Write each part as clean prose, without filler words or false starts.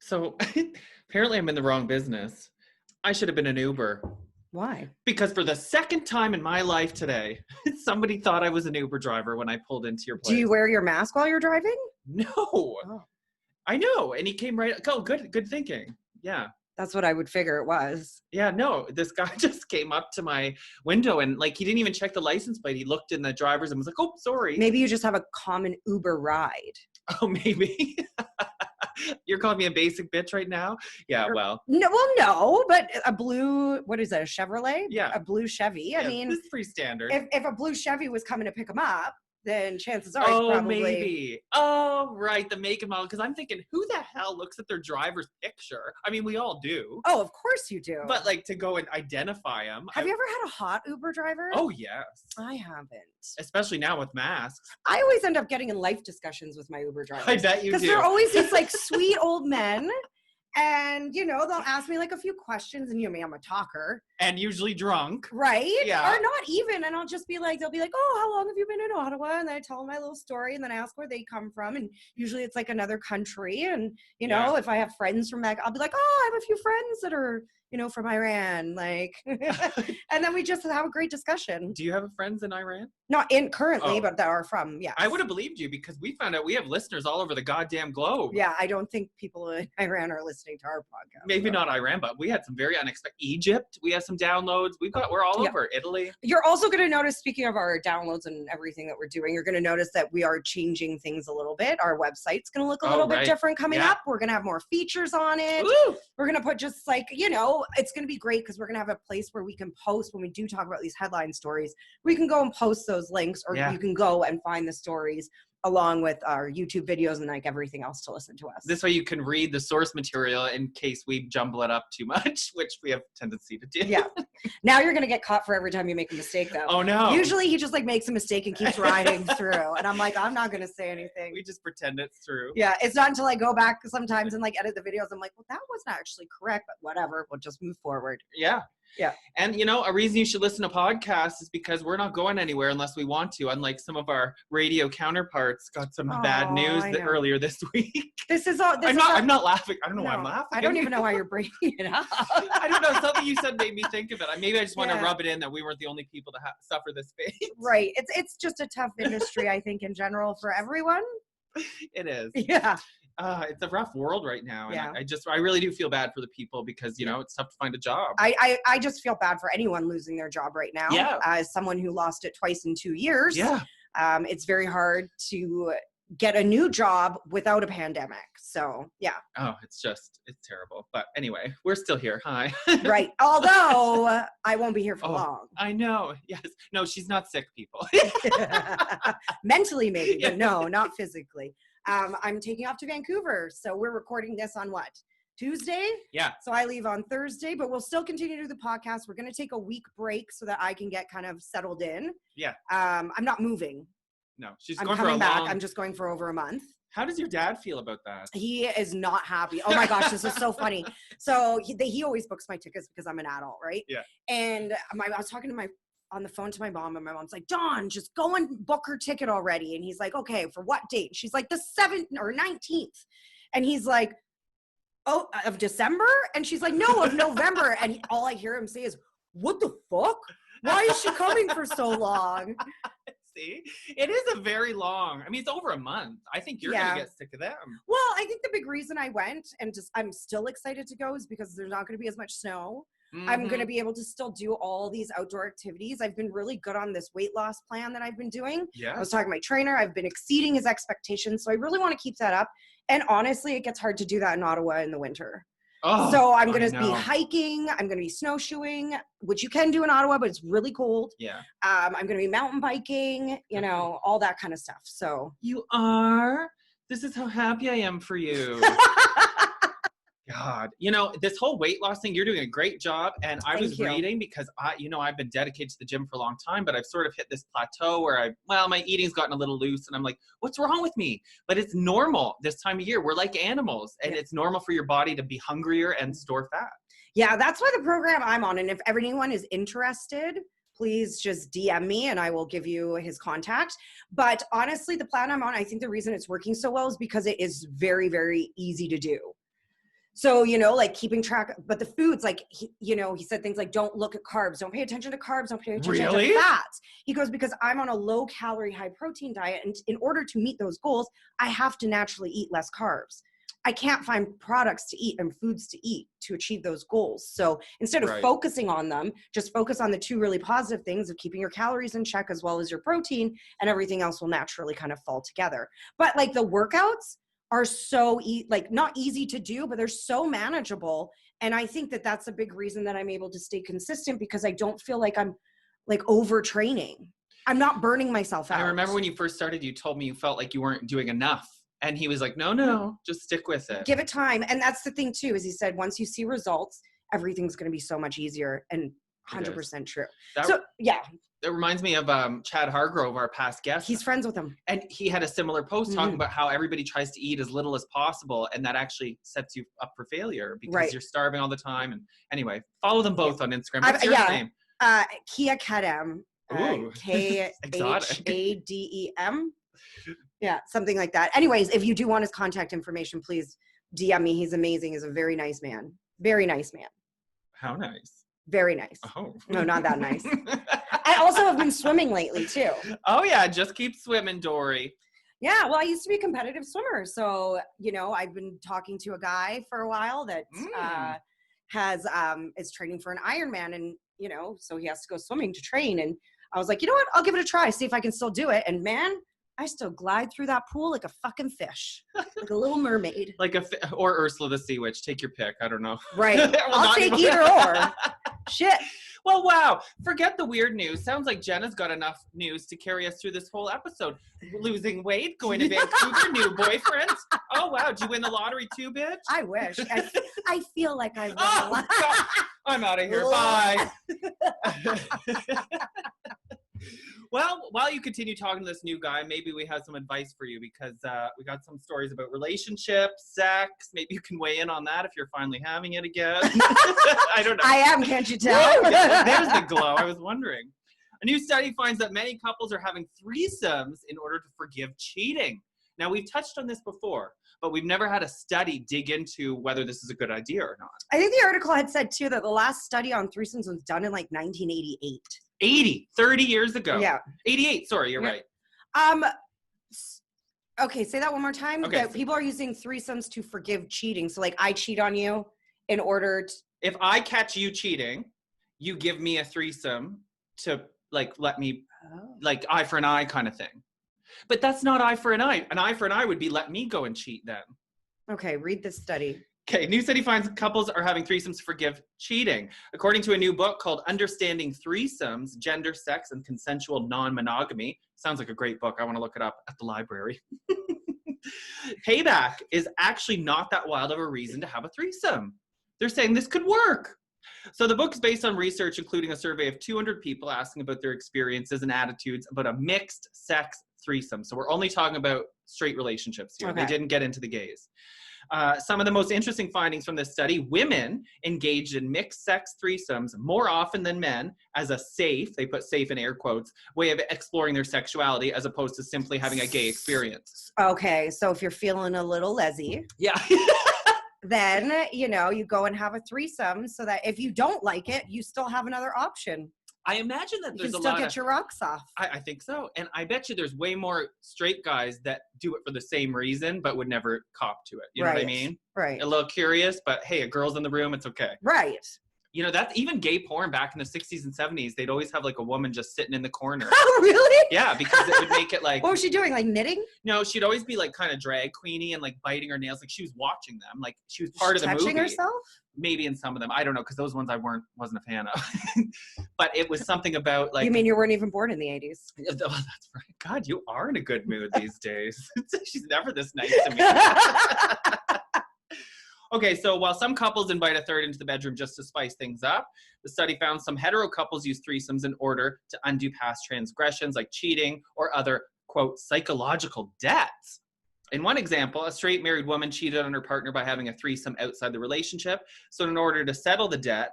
So apparently I'm in the wrong business. I should have been an Uber. Why? Because for the second time in my life today, somebody thought I was an Uber driver when I pulled into your place. Do you wear your mask while you're driving? No. Oh. I know. And he came right. Oh, good thinking. Yeah. That's what I would figure it was. Yeah, no, this guy just came up to my window and like he didn't even check the license plate. He looked in the driver's and was like, "Oh, sorry." Maybe you just have a common Uber ride. Oh, maybe. You're calling me a basic bitch right now? Yeah, well. No, but a blue, what is that, a Chevrolet? Yeah. A blue Chevy. I mean, this is pretty standard. If a blue Chevy was coming to pick him up, then chances are oh, probably... maybe. Oh, right, the make and model. Because I'm thinking, who the hell looks at their driver's picture? I mean, we all do. Oh, of course you do. But like to go and identify them. Have you ever had a hot Uber driver? Oh, yes. I haven't. Especially now with masks. I always end up getting in life discussions with my Uber drivers. I bet you do. Because they're always these like sweet old men. And, you know, they'll ask me like a few questions and, you know, I'm a talker. And usually drunk. Right? Yeah. Or not even. And I'll just be like, they'll be like, oh, how long have you been in Ottawa? And then I tell them my little story and then I ask where they come from. And usually it's like another country. And, you know, if I have friends from back, I'll be like, oh, I have a few friends that are, you know, from Iran. Like, and then we just have a great discussion. Do you have friends in Iran? Not in currently, but that are from, I would have believed you because we found out we have listeners all over the goddamn globe. Yeah, I don't think people in Iran are listening to our podcast. Maybe not Iran, but we had some very unexpected. Egypt, we have some downloads. We're all over. Italy. You're also going to notice, speaking of our downloads and everything that we're doing, you're going to notice that we are changing things a little bit. Our website's going to look a little bit different coming up. We're going to have more features on it. Woo! We're going to put just like, you know, it's going to be great because we're going to have a place where we can post when we do talk about these headline stories. We can go and post those links or you can go and find the stories along with our YouTube videos and like everything else to listen to us. This way you can read the source material in case we jumble it up too much, which we have a tendency to do. Yeah. Now you're going to get caught for every time you make a mistake though. Oh no. Usually he just like makes a mistake and keeps riding through. And I'm like, I'm not going to say anything. We just pretend it's true. Yeah. It's not until I go back sometimes and like edit the videos. I'm like, well, that wasn't actually correct, but whatever. We'll just move forward. Yeah. Yeah. And, you know, a reason you should listen to podcasts is because we're not going anywhere unless we want to, unlike some of our radio counterparts got some bad news earlier this week. This is all. I'm not laughing. I don't know why I'm laughing. I don't even know why you're bringing it up. I don't know. Something you said made me think of it. Maybe I just want to rub it in that we weren't the only people to suffer this fate. Right. It's just a tough industry, I think, in general for everyone. It is. Yeah. It's a rough world right now. And I really do feel bad for the people because, you know, it's tough to find a job. I just feel bad for anyone losing their job right now. Yeah. As someone who lost it twice in 2 years. Yeah. It's very hard to get a new job without a pandemic. So, yeah. Oh, it's terrible. But anyway, we're still here. Hi. Right. Although I won't be here for long. I know. Yes. No, she's not sick, people. Mentally maybe, but no, not physically. I'm taking off to Vancouver. So we're recording this on what? Tuesday? Yeah. So I leave on Thursday, but we'll still continue to do the podcast. We're going to take a week break so that I can get kind of settled in. Yeah. I'm not moving. No, I'm coming back. I'm just going for over a month. How does your dad feel about that? He is not happy. Oh my gosh, this is so funny. So he always books my tickets because I'm an adult, right? Yeah. And I was talking to on the phone to my mom, and my mom's like, Dawn, just go and book her ticket already. And he's like, okay, for what date? She's like, the 7th or 19th. And he's like, oh, of December? And she's like, no, of November. And all I hear him say is, what the fuck? Why is she coming for so long? See, it is a very long, I mean, it's over a month. I think you're going to get sick of them. Well, I think the big reason I went and I'm still excited to go is because there's not going to be as much snow. Mm-hmm. I'm going to be able to still do all these outdoor activities. I've been really good on this weight loss plan that I've been doing. Yeah. I was talking to my trainer. I've been exceeding his expectations. So I really want to keep that up. And honestly, it gets hard to do that in Ottawa in the winter. Oh, so I'm going to be hiking. I'm going to be snowshoeing, which you can do in Ottawa, but it's really cold. Yeah. I'm going to be mountain biking, you know, all that kind of stuff. So you are? This is how happy I am for you. God, you know, this whole weight loss thing, you're doing a great job. And I was reading because I've been dedicated to the gym for a long time, but I've sort of hit this plateau where my eating's gotten a little loose and I'm like, what's wrong with me? But it's normal this time of year. We're like animals and it's normal for your body to be hungrier and store fat. Yeah, that's why the program I'm on. And if anyone is interested, please just DM me and I will give you his contact. But honestly, the plan I'm on, I think the reason it's working so well is because it is very, very easy to do. So, like keeping track, but the foods, like, he said things like, don't look at carbs, don't pay attention to carbs, don't pay attention to fats. He goes, because I'm on a low calorie, high protein diet. And in order to meet those goals, I have to naturally eat less carbs. I can't find products to eat and foods to eat to achieve those goals. So instead of focusing on them, just focus on the two really positive things of keeping your calories in check as well as your protein, and everything else will naturally kind of fall together. But like the workouts are so not easy to do, but they're so manageable. And I think that that's a big reason that I'm able to stay consistent, because I don't feel like I'm like overtraining. I'm not burning myself out. I remember when you first started, you told me you felt like you weren't doing enough. And he was like, no, just stick with it. Give it time. And that's the thing too, is he said, once you see results, everything's going to be so much easier, and 100% true. It reminds me of Chad Hargrove, our past guest. He's friends with him. And he had a similar post talking about how everybody tries to eat as little as possible, and that actually sets you up for failure because you're starving all the time. And anyway, follow them both on Instagram. What's your name? Kia Kadem. Khadem. Yeah, something like that. Anyways, if you do want his contact information, please DM me. He's amazing. He's a very nice man. Very nice man. How nice? Very nice. Oh. No, not that nice. I also have been swimming lately too. Oh yeah, just keep swimming, Dory. Yeah, well, I used to be a competitive swimmer. So, I've been talking to a guy for a while that is training for an Ironman, and, so he has to go swimming to train. And I was like, you know what? I'll give it a try, see if I can still do it. And man, I still glide through that pool like a fucking fish, like a little mermaid. Or Ursula the Sea Witch. Take your pick. I don't know. Right. I'll take either or. Shit. Well, wow. Forget the weird news. Sounds like Jenna's got enough news to carry us through this whole episode. Losing weight, going to Vancouver, new boyfriend. Oh, wow. Did you win the lottery too, bitch? I wish. I feel like I've won the lottery. I'm out of here. Bye. Well, while you continue talking to this new guy, maybe we have some advice for you, because we got some stories about relationships, sex. Maybe you can weigh in on that if you're finally having it again. I don't know. I am, can't you tell? There's the glow. I was wondering. A new study finds that many couples are having threesomes in order to forgive cheating. Now, we've touched on this before, but we've never had a study dig into whether this is a good idea or not. I think the article had said, too, that the last study on threesomes was done in like 1988. 30 years ago. Yeah. 88, sorry, you're right. Okay, say that one more time. Okay. That people are using threesomes to forgive cheating. So like I cheat on you in order to... If I catch you cheating, you give me a threesome to like let me, like eye for an eye kind of thing. But that's not eye for an eye. An eye for an eye would be let me go and cheat then. Okay, read this study. Okay, new study finds couples are having threesomes to forgive cheating. According to a new book called Understanding Threesomes, Gender, Sex, and Consensual Non-Monogamy. Sounds like a great book. I want to look it up at the library. Payback is actually not that wild of a reason to have a threesome. They're saying this could work. So the book is based on research, including a survey of 200 people asking about their experiences and attitudes about a mixed sex threesome. So we're only talking about straight relationships here. Okay. They didn't get into the gays. Some of the most interesting findings from this study: women engaged in mixed sex threesomes more often than men as a safe, they put safe in air quotes, way of exploring their sexuality as opposed to simply having a gay experience. Okay, so if you're feeling a little lesy. Yeah. Then, you go and have a threesome so that if you don't like it, you still have another option. I imagine that there's a lot of... You can still get your rocks off. I think so. And I bet you there's way more straight guys that do it for the same reason, but would never cop to it. You know what I mean? Right. A little curious, but hey, a girl's in the room, it's okay. Right. That's even gay porn back in the 60s and 70s. They'd always have like a woman just sitting in the corner. Oh, really? Yeah, because it would make it like... What was she doing? Like knitting? No, she'd always be like kind of drag queeny and like biting her nails. Like she was watching them. Like she was part of the movie. Touching herself? Maybe in some of them. I don't know, because those ones I wasn't a fan of. But it was something about like... You mean you weren't even born in the 80s? Oh, that's right. God, you are in a good mood these days. She's never this nice to me. Okay, so while some couples invite a third into the bedroom just to spice things up, the study found some hetero couples use threesomes in order to undo past transgressions like cheating or other, quote, psychological debts. In one example, a straight married woman cheated on her partner by having a threesome outside the relationship. So in order to settle the debt,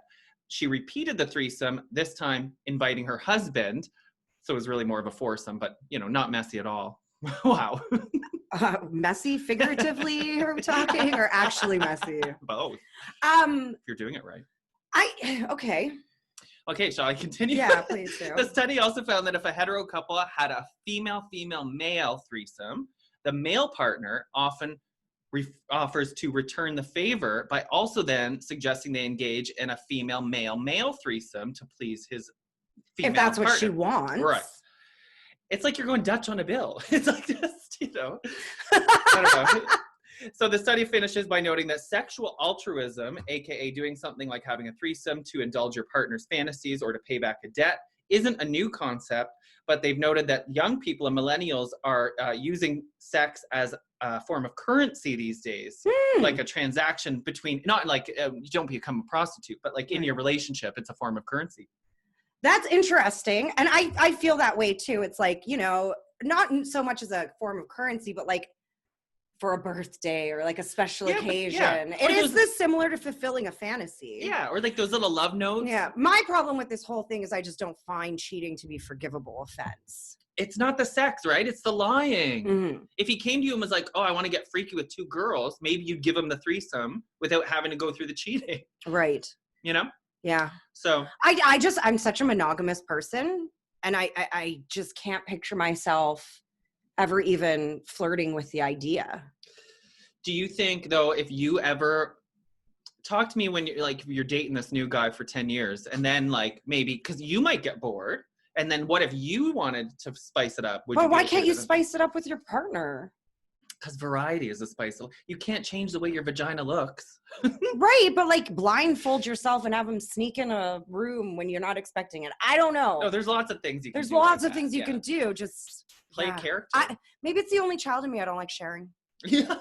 she repeated the threesome, this time inviting her husband. So it was really more of a foursome, but, not messy at all. Wow. Messy, figuratively, are we talking, or actually messy? Both. If you're doing it right. Okay. Okay, shall I continue? Yeah, please do. The study also found that if a hetero couple had a female-female-male threesome, the male partner often offers to return the favor by also then suggesting they engage in a female-male-male threesome to please his female if that's partner. what she wants. Right. It's like you're going Dutch on a bill. It's like just, I don't know. So the study finishes by noting that sexual altruism, aka doing something like having a threesome to indulge your partner's fantasies or to pay back a debt, isn't a new concept, but they've noted that young people and millennials are using sex as a form of currency these days, like a transaction between, not like you don't become a prostitute, but like in your relationship, it's a form of currency. That's interesting. And I feel that way too. It's like, not so much as a form of currency, but like for a birthday or like a special occasion. It is this similar to fulfilling a fantasy. Yeah, or like those little love notes. Yeah. My problem with this whole thing is I just don't find cheating to be forgivable offense. It's not the sex, right? It's the lying. Mm-hmm. If he came to you and was like, oh, I want to get freaky with 2 girls, maybe you'd give him the threesome without having to go through the cheating. Right. Yeah. So I'm such a monogamous person, and I just can't picture myself ever even flirting with the idea. Do you think though, if you ever talk to me when you're dating this new guy for 10 years and then like maybe because you might get bored, and then what if you wanted to spice it up? But why can't you spice it up with your partner? Because variety is a spice. You can't change the way your vagina looks. Right, but like blindfold yourself and have him sneak in a room when you're not expecting it. I don't know. No, there's lots of things you can do. There's lots of things you can do. Just play a character. Maybe it's the only child in me I don't like sharing. Yeah.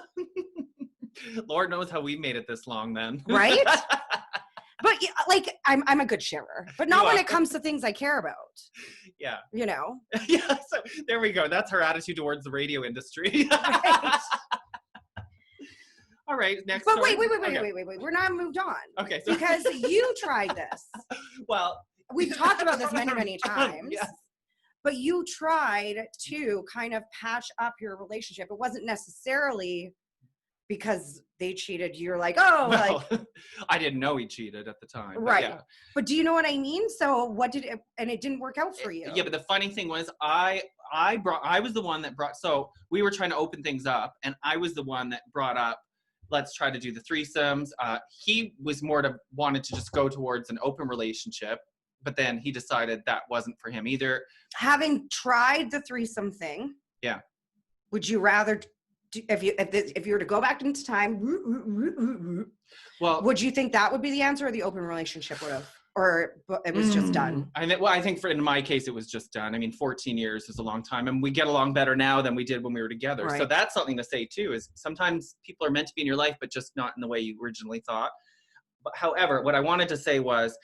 Lord knows how we made it this long then. Right? But like I'm a good sharer, but not when it comes to things I care about. Yeah. Yeah, so there we go. That's her attitude towards the radio industry. Right. All right, next. But wait. We're not moved on. Okay. So. Because you tried this. Well, we've talked about this many times. Yes. But you tried to kind of patch up your relationship. It wasn't necessarily because they cheated. You're like, I didn't know he cheated at the time. Right. Yeah. But do you know what I mean? So and it didn't work out for you. Yeah, but the funny thing was I was the one that brought, so we were trying to open things up and I was the one that brought up, let's try to do the threesomes. He was wanted to just go towards an open relationship, but then he decided that wasn't for him either. Having tried the threesome thing. Yeah. Would you rather, if you were to go back into time, well, would you think that would be the answer, or the open relationship would have, or it was just done? I think in my case, it was just done. I mean, 14 years is a long time, and we get along better now than we did when we were together. Right. So that's something to say too, is sometimes people are meant to be in your life, but just not in the way you originally thought. But however, what I wanted to say was,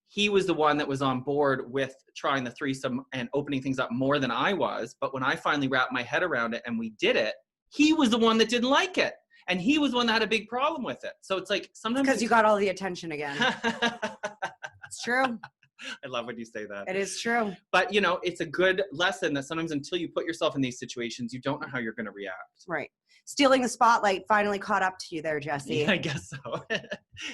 he was the one that was on board with trying the threesome and opening things up more than I was. But when I finally wrapped my head around it and we did it, he was the one that didn't like it. And he was the one that had a big problem with it. So it's like sometimes... Because you got all the attention again. It's true. I love when you say that. It is true. But, it's a good lesson that sometimes until you put yourself in these situations, you don't know how you're going to react. Right. Stealing the spotlight finally caught up to you there, Jesse. Yeah, I guess so.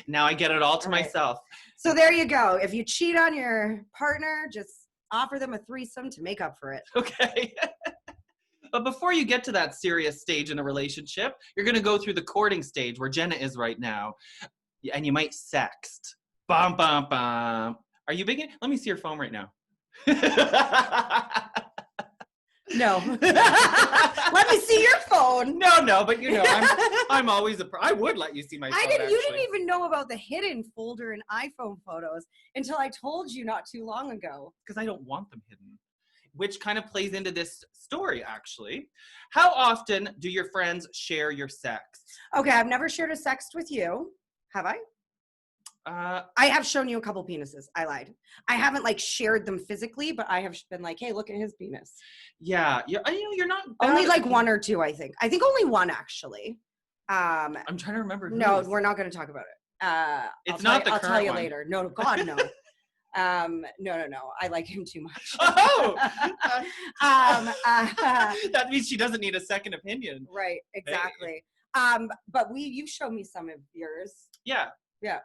Now I get it all to myself. So there you go. If you cheat on your partner, just offer them a threesome to make up for it. Okay. But before you get to that serious stage in a relationship, you're going to go through the courting stage where Jenna is right now. And you might sext. Bum, bum, bum. Are you big? Let me see your phone right now. No. Let me see your phone. No, but I'm always I would let you see my phone. You didn't even know about the hidden folder in iPhone photos until I told you not too long ago. Because I don't want them hidden. Which kind of plays into this story, actually. How often do your friends share your sex? Okay, I've never shared a sext with you. Have I? I have shown you a couple penises. I lied. I haven't shared them physically, but I have been like, hey, look at his penis. Yeah. You're not only one or two, I think. I think only one, actually. I'm trying to remember. No, we're not going to talk about it. I'll tell you later. No, God, no. No. I like him too much. Oh! That means she doesn't need a second opinion. Right, exactly. Hey. But you showed me some of yours. Yeah. Yeah.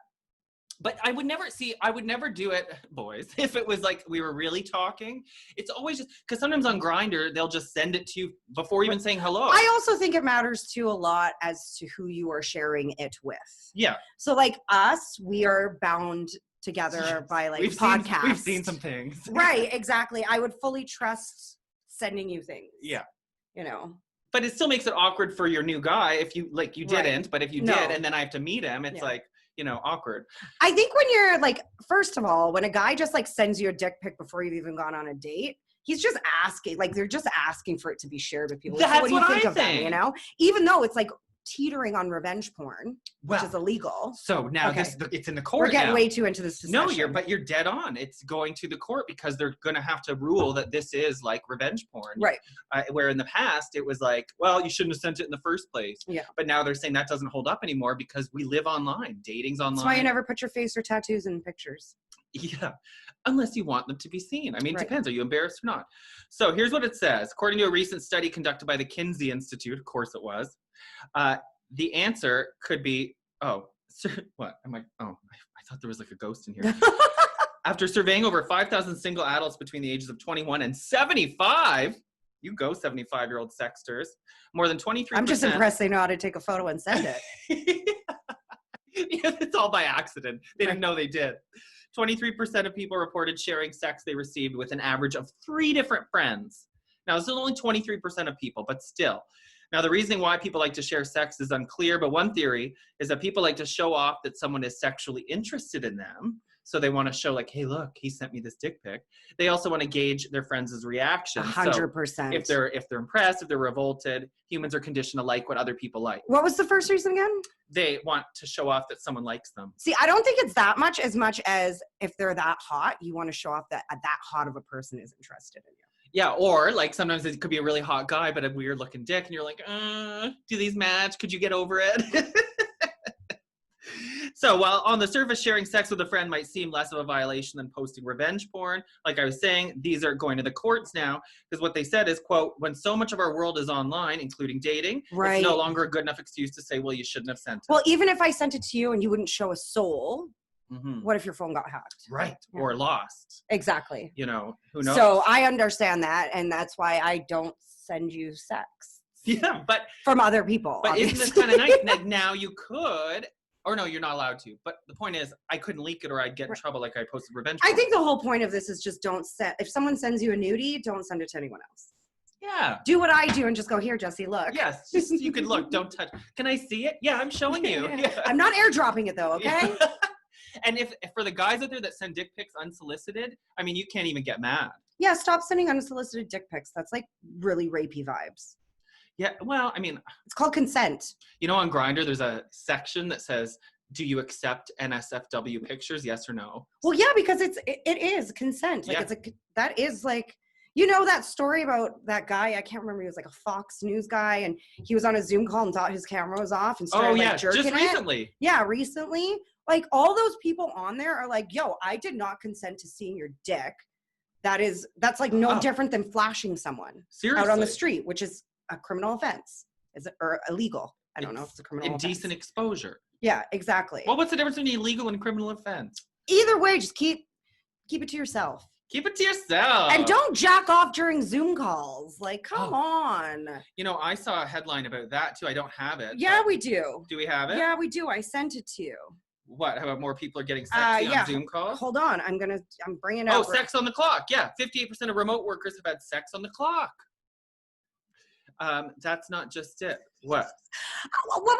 But I would never do it, boys, if it was like we were really talking. It's always just, because sometimes on Grindr, they'll just send it to you before even saying hello. I also think it matters too a lot as to who you are sharing it with. Yeah. So like us, we are bound together by like podcasts. We've seen some things. Right, exactly. I would fully trust sending you things. Yeah. You know. But it still makes it awkward for your new guy if you didn't, but if you did and then I have to meet him, it's like, awkward. I think when you're like, first of all, when a guy just like sends you a dick pic before you've even gone on a date, he's just asking, like they're just asking for it to be shared with people. That's what do you think I of think. them, Even though it's like teetering on revenge porn, which is illegal. So now it's in the court. We're getting now. way too into this discussion. No, you're dead on. It's going to the court because they're going to have to rule that this is like revenge porn. Right. Where in the past it was like, well, you shouldn't have sent it in the first place. Yeah. But now they're saying that doesn't hold up anymore because we live online. Dating's online. That's why you never put your face or tattoos in pictures. Yeah, unless you want them to be seen. I mean, it depends. Are you embarrassed or not? So here's what it says. According to a recent study conducted by the Kinsey Institute, of course it was, the answer could be, what? I'm like, I thought there was like a ghost in here. After surveying over 5,000 single adults between the ages of 21 and 75, you go 75-year-old sexters, more than 23%. I'm just impressed they know how to take a photo and send it. Yeah, it's all by accident. They didn't know they did. 23% of people reported sharing sex they received with an average of 3 different friends. Now, this is only 23% of people, but still. Now, the reasoning why people like to share sex is unclear, but one theory is that people like to show off that someone is sexually interested in them. So they want to show like, hey, look, he sent me this dick pic. They also want to gauge their friends' reaction. 100%. So if they're impressed, if they're revolted, humans are conditioned to like what other people like. What was the first reason again? They want to show off that someone likes them. See, I don't think it's that much as if they're that hot, you want to show off that hot of a person is interested in you. Yeah, or like sometimes it could be a really hot guy, but a weird looking dick, and you're like, do these match? Could you get over it? So while on the surface, sharing sex with a friend might seem less of a violation than posting revenge porn, like I was saying, these are going to the courts now, because what they said is, quote, when so much of our world is online, including dating, it's no longer a good enough excuse to say, well, you shouldn't have sent it. Well, even if I sent it to you and you wouldn't show a soul, what if your phone got hacked? Right. Yeah. Or lost. Exactly. Who knows? So I understand that, and that's why I don't send you sex. Yeah, but from other people. But obviously. Isn't this kind of nice? Like now you could, or no, you're not allowed to. But the point is, I couldn't leak it, or I'd get in trouble, like I posted revenge porn. I think the whole point of this is just don't send. If someone sends you a nudie, don't send it to anyone else. Yeah. Do what I do and just go, here, Jesse, look. Yes, just, you can look. Don't touch. Can I see it? Yeah, I'm showing you. Yeah. I'm not airdropping it though. Okay. Yeah. And if for the guys out there that send dick pics unsolicited, I mean, you can't even get mad. Yeah, stop sending unsolicited dick pics. That's like really rapey vibes. Yeah, well, I mean, it's called consent. On Grindr, there's a section that says, "Do you accept NSFW pictures? Yes or no?" Well, yeah, because it is consent. Like that is like. You know that story about that guy? I can't remember. He was like a Fox News guy, and he was on a Zoom call and thought his camera was off and started jerking just recently. it. Yeah, recently. Like all those people on there are like, "Yo, I did not consent to seeing your dick." That's like no different than flashing someone out on the street, which is a criminal offense. Is it or illegal? I don't know if it's a criminal offense. Indecent exposure. Yeah, exactly. Well, what's the difference between illegal and criminal offense? Either way, just keep it to yourself. Keep it to yourself. And don't jack off during Zoom calls. Like, come on. I saw a headline about that too. I don't have it. Yeah, we do. Do we have it? Yeah, we do. I sent it to you. What? How about more people are getting sexy on Zoom calls? Hold on. I'm bringing it up. Oh, sex on the clock. Yeah. 58% of remote workers have had sex on the clock. That's not just it. What? What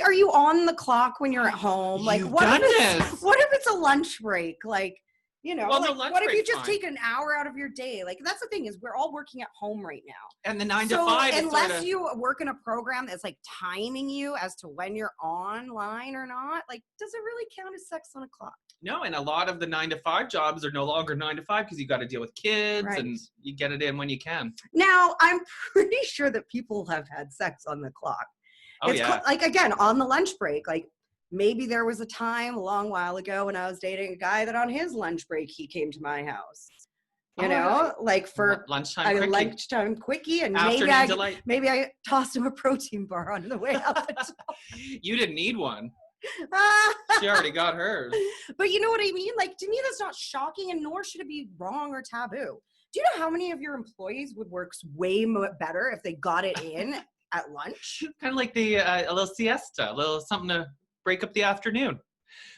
are you on the clock when you're at home? Like, what if it's a lunch break? Like, what if you just take an hour out of your day? Like, that's the thing is we're all working at home right now. And the 9 to 5 unless you work in a program that's like timing you as to when you're online or not, like, does it really count as sex on a clock? No, and a lot of the 9 to 5 jobs are no longer 9 to 5 because you got to deal with kids and you get it in when you can. Now, I'm pretty sure that people have had sex on the clock. Oh, yeah. Like, again, on the lunch break, like, maybe there was a time a long while ago when I was dating a guy that on his lunch break, he came to my house. You know, like for lunchtime quickie, and maybe I tossed him a protein bar on the way out the door. You didn't need one. She already got hers. But you know what I mean? Like, to me, that's not shocking, and nor should it be wrong or taboo. Do you know how many of your employees would work way better if they got it in at lunch? Kind of like a little siesta, a little something to break up the afternoon.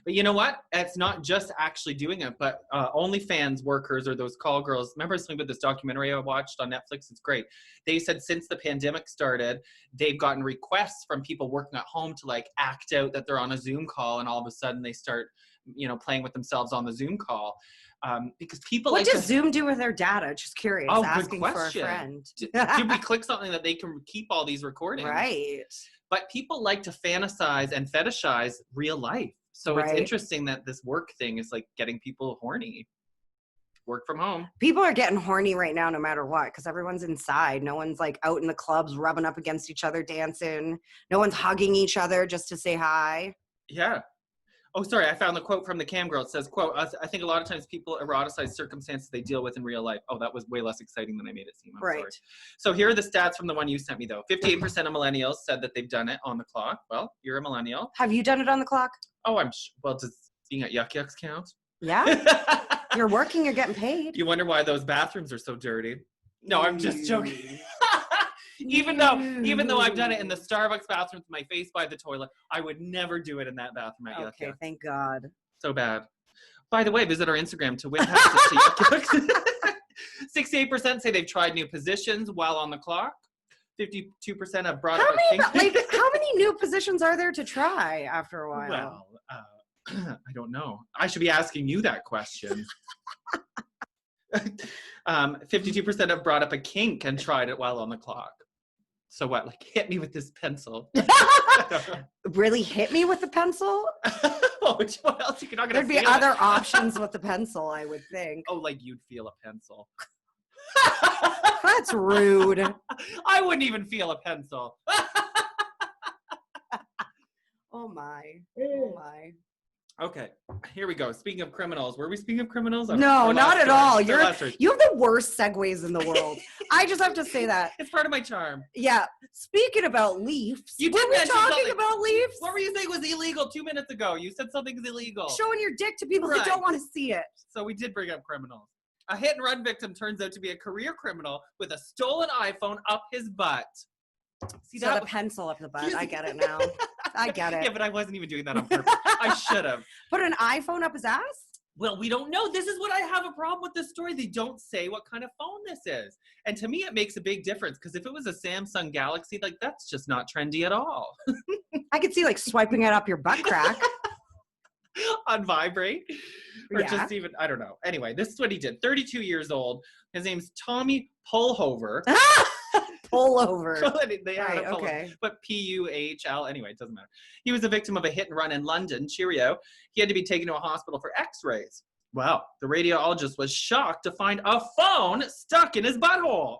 But you know what? It's not just actually doing it, but OnlyFans workers or those call girls. Remember something about this documentary I watched on Netflix? It's great. They said since the pandemic started, they've gotten requests from people working at home to like act out that they're on a Zoom call, and all of a sudden they start, playing with themselves on the Zoom call. Because people what does Zoom do with their data? Just curious. Oh, asking good question. For a friend. Did we click something that they can keep all these recordings? Right. But people like to fantasize and fetishize real life. So It's interesting that this work thing is like getting people horny. Work from home. People are getting horny right now no matter what, because everyone's inside. No one's like out in the clubs rubbing up against each other dancing. No one's hugging each other just to say hi. Yeah. Oh, sorry. I found the quote from the cam girl. It says, quote, I think a lot of times people eroticize circumstances they deal with in real life. Oh, that was way less exciting than I made it seem. I'm sorry. So here are the stats from the one you sent me, though. 58% of millennials said that they've done it on the clock. Well, you're a millennial. Have you done it on the clock? Oh, well, does being at Yuck Yucks count? Yeah. You're working, you're getting paid. You wonder why those bathrooms are so dirty. No, I'm just joking. Even though I've done it in the Starbucks bathroom with my face by the toilet, I would never do it in that bathroom at Yuck Yucks. Okay, thank God. So bad. By the way, visit our Instagram to win passes to Yuck Yucks. 68% say they've tried new positions while on the clock. 52% have brought up a kink. How many new positions are there to try after a while? Well, I don't know. I should be asking you that question. 52% have brought up a kink and tried it while on the clock. So what? Like, hit me with this pencil. Really hit me with the pencil? What else? You're not gonna There'd be other options with the pencil, I would think. Oh, like you'd feel a pencil. That's rude. I wouldn't even feel a pencil. Oh my. Oh my. Okay, here we go. Speaking of criminals, were we speaking of criminals? No, not at all. You have the worst segues in the world. I just have to say that. It's part of my charm. Yeah. Speaking about Leafs. Were we talking about Leafs? What were you saying was illegal 2 minutes ago? You said something's illegal. Showing your dick to people that don't want to see it. So we did bring up criminals. A hit and run victim turns out to be a career criminal with a stolen iPhone up his butt. See, so the pencil up the butt. I get it now. I get it. Yeah, but I wasn't even doing that on purpose. I should have. Put an iPhone up his ass? Well, we don't know. This is what I have a problem with this story. They don't say what kind of phone this is. And to me, it makes a big difference because if it was a Samsung Galaxy, like that's just not trendy at all. I could see like swiping it up your butt crack. On vibrate. Or just even, I don't know. Anyway, this is what he did. 32 years old. His name's Tommy Pulhover. Pullover. Okay. But P-U-H-L. Anyway, it doesn't matter. He was a victim of a hit and run in London. Cheerio. He had to be taken to a hospital for x-rays. Wow. The radiologist was shocked to find a phone stuck in his butthole.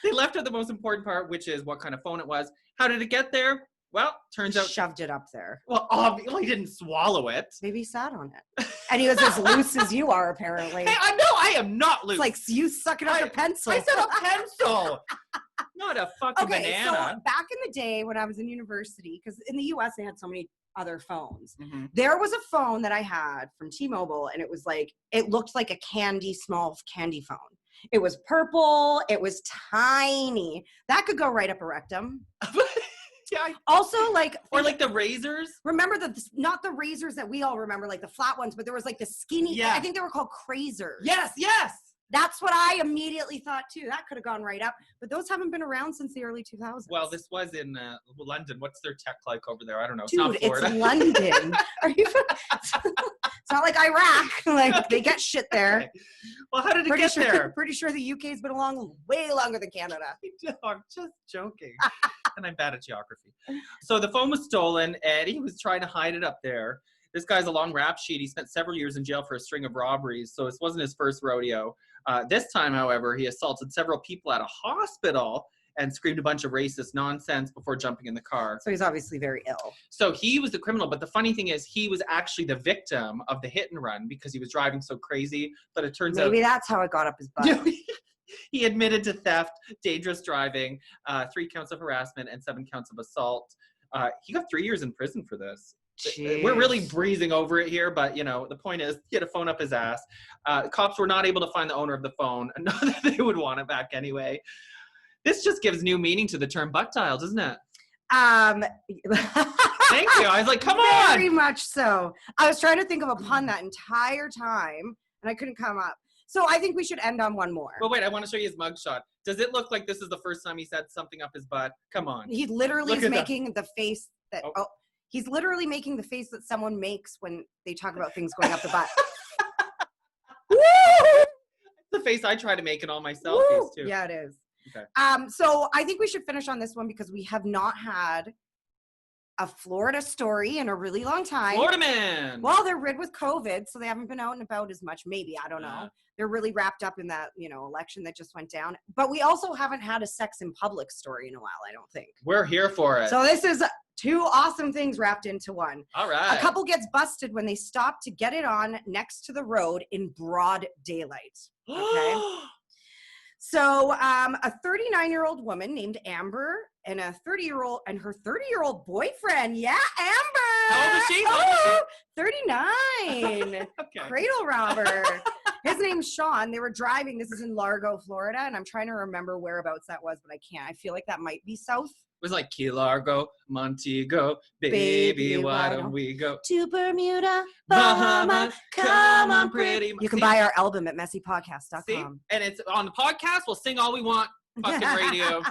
They left out the most important part, which is what kind of phone it was. How did it get there? Well, turns out... Shoved it up there. Well, obviously he didn't swallow it. Maybe he sat on it. And he was as loose as you are, apparently. Hey, I am not loose. It's like you sucking up a pencil. I said a pencil. Not a fucking banana. So back in the day when I was in university, because in the U.S. they had so many other phones. Mm-hmm. There was a phone that I had from T-Mobile, and it was like, it looked like a small candy phone. It was purple. It was tiny. That could go right up a rectum. Yeah. Also, like the razors. Remember not the razors that we all remember, like the flat ones, but there was like the skinny. Yeah. I think they were called crazers. Yes. That's what I immediately thought too. That could have gone right up, but those haven't been around since the early 2000s. Well, this was in London. What's their tech like over there? I don't know. Dude, it's London. Are you? It's not like Iraq. Like they get shit there. Okay. Well, how did it get there? Pretty sure the UK's been along way longer than Canada. I'm just joking. And I'm bad at geography. So the phone was stolen, and he was trying to hide it up there. This guy's a long rap sheet. He spent several years in jail for a string of robberies, so this wasn't his first rodeo. This time, however, he assaulted several people at a hospital and screamed a bunch of racist nonsense before jumping in the car. So he's obviously very ill. So he was the criminal, but the funny thing is he was actually the victim of the hit and run because he was driving so crazy. But it turns out maybe that's how it got up his butt. he admitted to theft, dangerous driving, 3 counts of harassment, and 7 counts of assault. He got 3 years in prison for this. Jeez. We're really breezing over it here, but the point is he had a phone up his ass. Cops were not able to find the owner of the phone, and not that they would want it back anyway. This just gives new meaning to the term butt dial, doesn't it? Thank you. I was like, come on. Very much so. I was trying to think of a pun that entire time, and I couldn't come up. So I think we should end on one more. Well, wait, I want to show you his mugshot. Does it look like this is the first time he said something up his butt? Come on. He literally is making the face that, he's literally making the face that someone makes when they talk about things going up the butt. Woo! The face I try to make in all my selfies, too. Yeah, it is. Okay. So I think we should finish on this one because we have not had a Florida story in a really long time. Florida man. Well, they're rid with COVID, so they haven't been out and about as much. Maybe, I don't know. They're really wrapped up in that, election that just went down. But we also haven't had a sex in public story in a while, I don't think. We're here for it. So this is 2 awesome things wrapped into one. All right. A couple gets busted when they stop to get it on next to the road in broad daylight. Okay. So a 39-year-old woman named Amber and her 30-year-old boyfriend. Yeah, Amber. How old is she? Oh, 39. Okay. Cradle robber. His name's Sean. They were driving. This is in Largo, Florida, and I'm trying to remember whereabouts that was, but I can't. I feel like that might be south. It was like Key Largo, Montego, baby, why don't we go to Bermuda, Bahama, come on, pretty. You can buy our album at messypodcast.com. See? And it's on the podcast. We'll sing all we want. Fucking radio.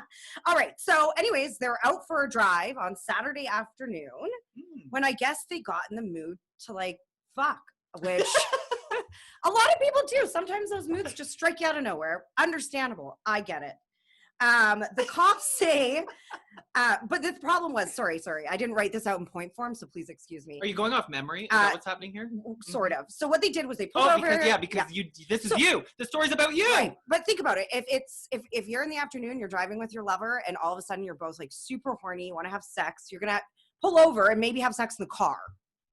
All right. So anyways, they're out for a drive on Saturday afternoon when I guess they got in the mood to fuck, which a lot of people do. Sometimes those moods just strike you out of nowhere. Understandable. I get it. The cops say, but the problem was, sorry, I didn't write this out in point form, so please excuse me. Are you going off memory? Is that what's happening here? Sort of. So what they did was they pulled over. Because this is you. The story's about you. Right. But think about it. If you're in the afternoon, you're driving with your lover, and all of a sudden you're both super horny, you want to have sex, you're gonna pull over and maybe have sex in the car.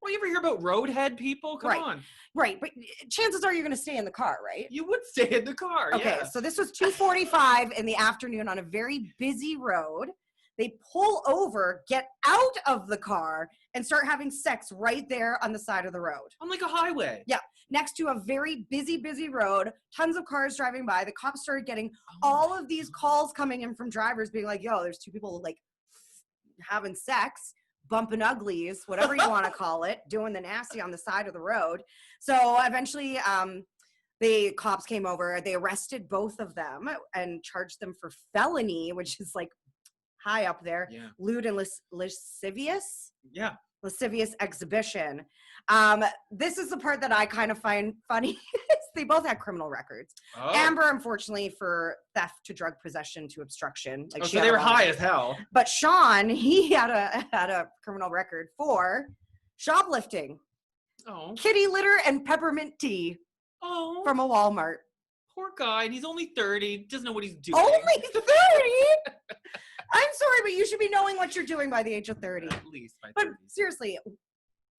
Well, you ever hear about roadhead people? Come on. Right, but chances are you're going to stay in the car, right? You would stay in the car, Okay, so this was 2:45 in the afternoon on a very busy road. They pull over, get out of the car, and start having sex right there on the side of the road. On like a highway. Yeah, next to a very busy road, tons of cars driving by. The cops started getting all of these calls coming in from drivers being like, yo, there's 2 people having sex. Bumping uglies, whatever you want to call it, doing the nasty on the side of the road. So eventually the cops came over. They arrested both of them and charged them for felony, which is high up there. Yeah. Lewd and lascivious. Yeah. Lascivious exhibition. This is the part that I kind of find funny. They both had criminal records. Oh. Amber, unfortunately, for theft to drug possession to obstruction. So they were high as hell. But Sean, he had a criminal record for shoplifting. Oh. Kitty litter and peppermint tea. Oh. From a Walmart. Poor guy. And he's only 30. Doesn't know what he's doing. Only 30? I'm sorry, but you should be knowing what you're doing by the age of 30. At least by 30. But seriously,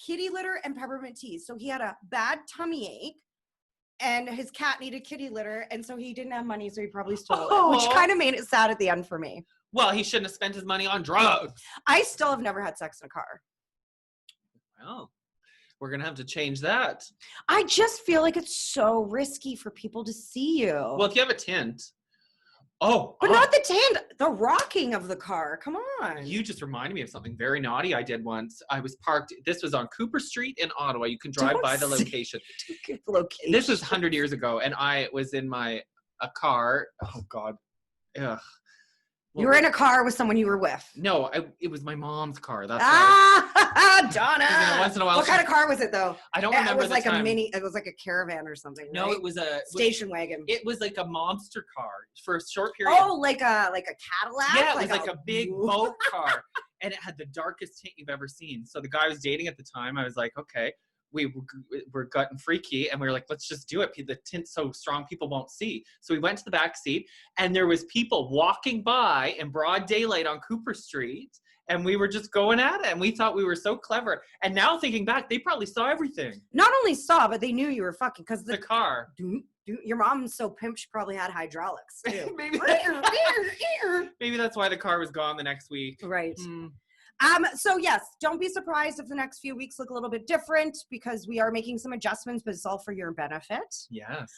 kitty litter and peppermint tea. So he had a bad tummy ache. And his cat needed kitty litter, and so he didn't have money, so he probably stole it, which kind of made it sad at the end for me. Well, he shouldn't have spent his money on drugs. I still have never had sex in a car. Well, we're going to have to change that. I just feel like it's so risky for people to see you. Well, if you have a tint. But not the tint, the rocking of the car. Come on. You just reminded me of something very naughty I did once. I was parked. This was on Cooper Street in Ottawa. You can drive by the location. This was 100 years ago, and I was in a car. Oh, God. Ugh. You were in a car with someone you were with. No, it was my mom's car. That's Donna. Once in a while, what kind of car was it though? I don't remember. It was like a mini. It was like a caravan or something. No, right? it was a station wagon. It was like a monster car for a short period. Oh, like a Cadillac. Yeah, it was like a big boat car, and it had the darkest tint you've ever seen. So the guy I was dating at the time, I was like, okay, we were gotten freaky and we were like, let's just do it. The tint's so strong, people won't see. So we went to the back seat and there was people walking by in broad daylight on Cooper Street. And we were just going at it. And we thought we were so clever. And now thinking back, they probably saw everything. Not only saw, but they knew you were fucking. Because the car. Your mom's so pimp, she probably had hydraulics too. Maybe that's why the car was gone the next week. Right. So yes, don't be surprised if the next few weeks look a little bit different because we are making some adjustments, but it's all for your benefit. Yes.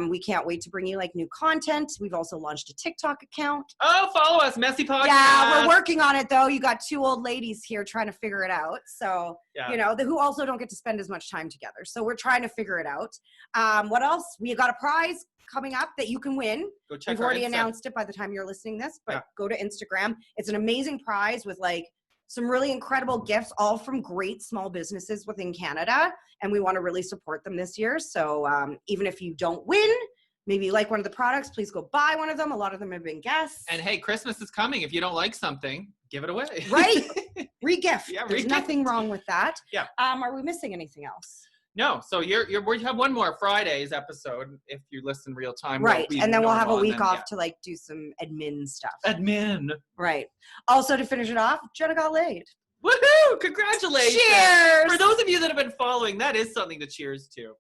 We can't wait to bring you like new content. We've also launched a TikTok account. Oh, follow us, Messy Podcast. Yeah, we're working on it though. You got two old ladies here trying to figure it out. So, you know, who also don't get to spend as much time together. So we're trying to figure it out. What else? We got a prize coming up that you can win. Go check. We've already announced it by the time you're listening to this, but go to Instagram. It's an amazing prize with like some really incredible gifts, all from great small businesses within Canada. And we want to really support them this year. So even if you don't win, maybe you like one of the products, please go buy one of them. A lot of them have been guests. And hey, Christmas is coming. If you don't like something, give it away. Right. Re-gift. Yeah, There's nothing wrong with that. Yeah. Are we missing anything else? No. So we have one more Friday's episode if you listen real time. Right. And then we'll have a week off to like do some admin stuff. Admin. Right. Also to finish it off, Jenna got laid. Woohoo! Congratulations. Cheers. For those of you that have been following, that is something to cheers to.